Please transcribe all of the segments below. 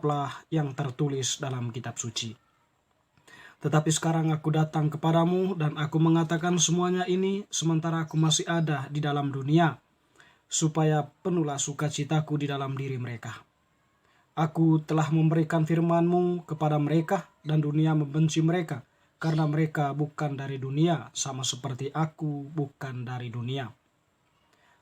tetaplah yang tertulis dalam kitab suci. Tetapi sekarang aku datang kepadamu dan aku mengatakan semuanya ini sementara aku masih ada di dalam dunia, supaya penuhlah sukacitaku di dalam diri mereka. Aku telah memberikan firman-Mu kepada mereka dan dunia membenci mereka, karena mereka bukan dari dunia, sama seperti aku bukan dari dunia.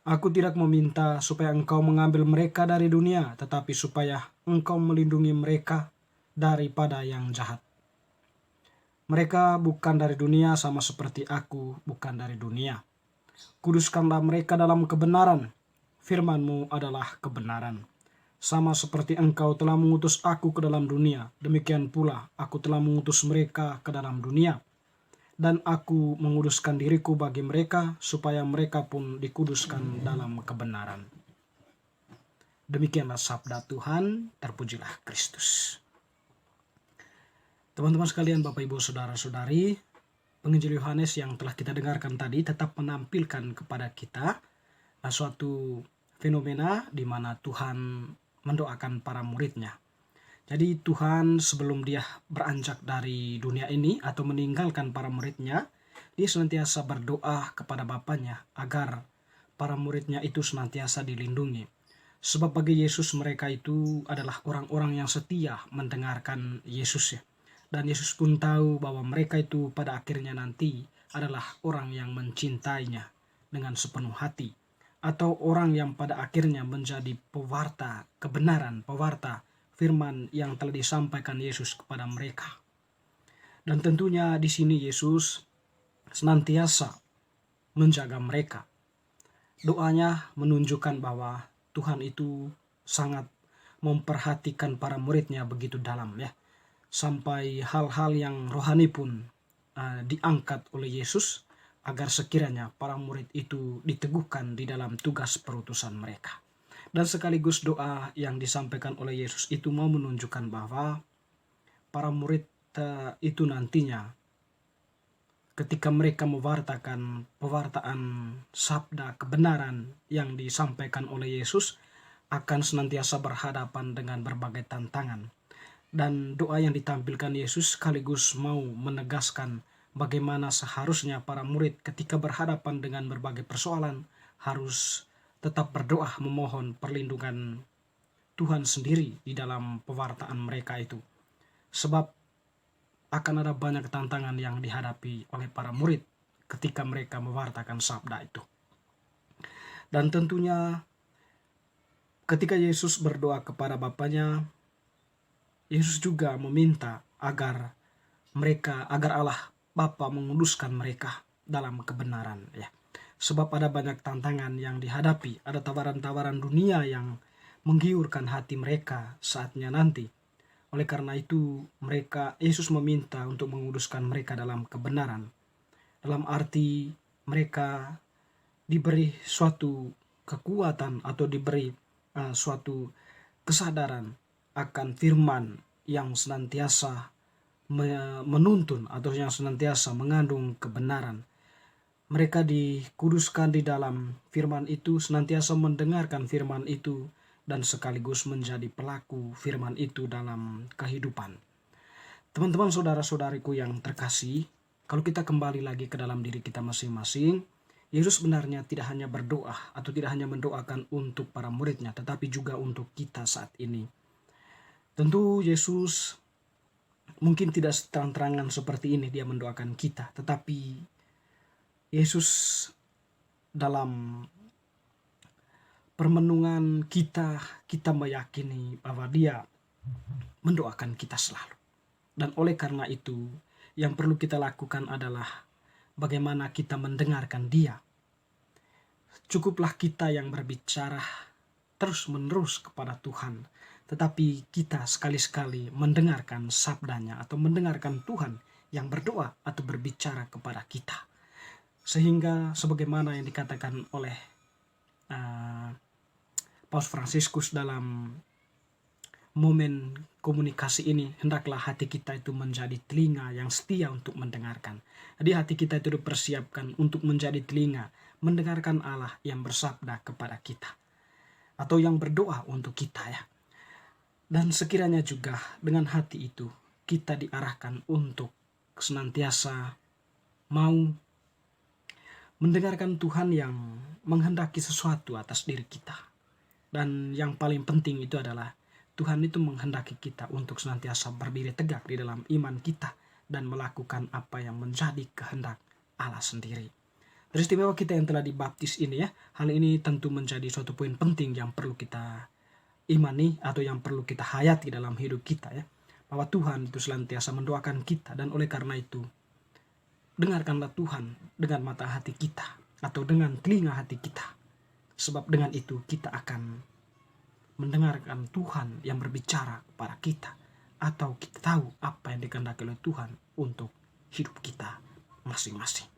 Aku tidak meminta supaya Engkau mengambil mereka dari dunia, tetapi supaya Engkau melindungi mereka daripada yang jahat. Mereka bukan dari dunia sama seperti aku bukan dari dunia. Kuduskanlah mereka dalam kebenaran. Firman-Mu adalah kebenaran. Sama seperti Engkau telah mengutus aku ke dalam dunia, demikian pula aku telah mengutus mereka ke dalam dunia. Dan aku menguduskan diriku bagi mereka, supaya mereka pun dikuduskan dalam kebenaran. Demikianlah sabda Tuhan, terpujilah Kristus. Teman-teman sekalian, Bapak Ibu Saudara-saudari, Penginjil Yohanes yang telah kita dengarkan tadi tetap menampilkan kepada kita suatu fenomena di mana Tuhan mendoakan para muridnya. Jadi Tuhan sebelum dia beranjak dari dunia ini atau meninggalkan para muridnya, dia senantiasa berdoa kepada Bapanya agar para muridnya itu senantiasa dilindungi. Sebab bagi Yesus mereka itu adalah orang-orang yang setia mendengarkan Yesus ya. Dan Yesus pun tahu bahwa mereka itu pada akhirnya nanti adalah orang yang mencintainya dengan sepenuh hati. Atau orang yang pada akhirnya menjadi pewarta kebenaran, pewarta firman yang telah disampaikan Yesus kepada mereka. Dan tentunya di sini Yesus senantiasa menjaga mereka. Doanya menunjukkan bahwa Tuhan itu sangat memperhatikan para muridnya begitu dalam ya. Sampai hal-hal yang rohani pun diangkat oleh Yesus agar sekiranya para murid itu diteguhkan di dalam tugas perutusan mereka. Dan sekaligus doa yang disampaikan oleh Yesus itu mau menunjukkan bahwa para murid itu nantinya ketika mereka mewartakan pewartaan sabda kebenaran yang disampaikan oleh Yesus akan senantiasa berhadapan dengan berbagai tantangan. Dan doa yang ditampilkan Yesus sekaligus mau menegaskan bagaimana seharusnya para murid ketika berhadapan dengan berbagai persoalan harus tetap berdoa memohon perlindungan Tuhan sendiri di dalam pewartaan mereka itu. Sebab akan ada banyak tantangan yang dihadapi oleh para murid ketika mereka mewartakan sabda itu. Dan tentunya ketika Yesus berdoa kepada Bapanya, Yesus juga meminta agar Allah Bapa menguduskan mereka dalam kebenaran ya. Sebab ada banyak tantangan yang dihadapi, ada tawaran-tawaran dunia yang menggiurkan hati mereka saatnya nanti. Oleh karena itu Yesus meminta untuk menguduskan mereka dalam kebenaran. Dalam arti mereka diberi suatu kekuatan atau diberi suatu kesadaran akan firman yang senantiasa menuntun atau yang senantiasa mengandung kebenaran. Mereka dikuduskan di dalam firman itu, senantiasa mendengarkan firman itu, dan sekaligus menjadi pelaku firman itu dalam kehidupan. Teman-teman saudara-saudariku yang terkasih, kalau kita kembali lagi ke dalam diri kita masing-masing, Yesus sebenarnya tidak hanya berdoa atau tidak hanya mendoakan untuk para muridnya, tetapi juga untuk kita saat ini. Tentu Yesus mungkin tidak terang-terangan seperti ini dia mendoakan kita, tetapi Yesus dalam permenungan kita meyakini bahwa dia mendoakan kita selalu. Dan oleh karena itu, yang perlu kita lakukan adalah bagaimana kita mendengarkan dia. Cukuplah kita yang berbicara terus-menerus kepada Tuhan, tetapi kita sekali-sekali mendengarkan sabdanya atau mendengarkan Tuhan yang berdoa atau berbicara kepada kita. Sehingga sebagaimana yang dikatakan oleh Paus Fransiskus dalam momen komunikasi ini, hendaklah hati kita itu menjadi telinga yang setia untuk mendengarkan. Jadi hati kita itu dipersiapkan untuk menjadi telinga, mendengarkan Allah yang bersabda kepada kita. Atau yang berdoa untuk kita ya. Dan sekiranya juga dengan hati itu kita diarahkan untuk senantiasa mau mendengarkan Tuhan yang menghendaki sesuatu atas diri kita. Dan yang paling penting itu adalah Tuhan itu menghendaki kita untuk senantiasa berdiri tegak di dalam iman kita dan melakukan apa yang menjadi kehendak Allah sendiri. Teristimewa kita yang telah dibaptis ini ya, hal ini tentu menjadi suatu poin penting yang perlu kita imani atau yang perlu kita hayati dalam hidup kita ya. Bahwa Tuhan itu senantiasa mendoakan kita, dan oleh karena itu dengarkanlah Tuhan dengan mata hati kita atau dengan telinga hati kita. Sebab dengan itu kita akan mendengarkan Tuhan yang berbicara kepada kita, atau kita tahu apa yang dikehendaki oleh Tuhan untuk hidup kita masing-masing.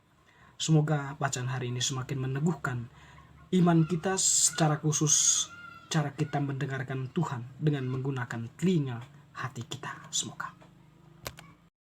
Semoga bacaan hari ini semakin meneguhkan iman kita, secara khusus cara kita mendengarkan Tuhan dengan menggunakan telinga hati kita. Semoga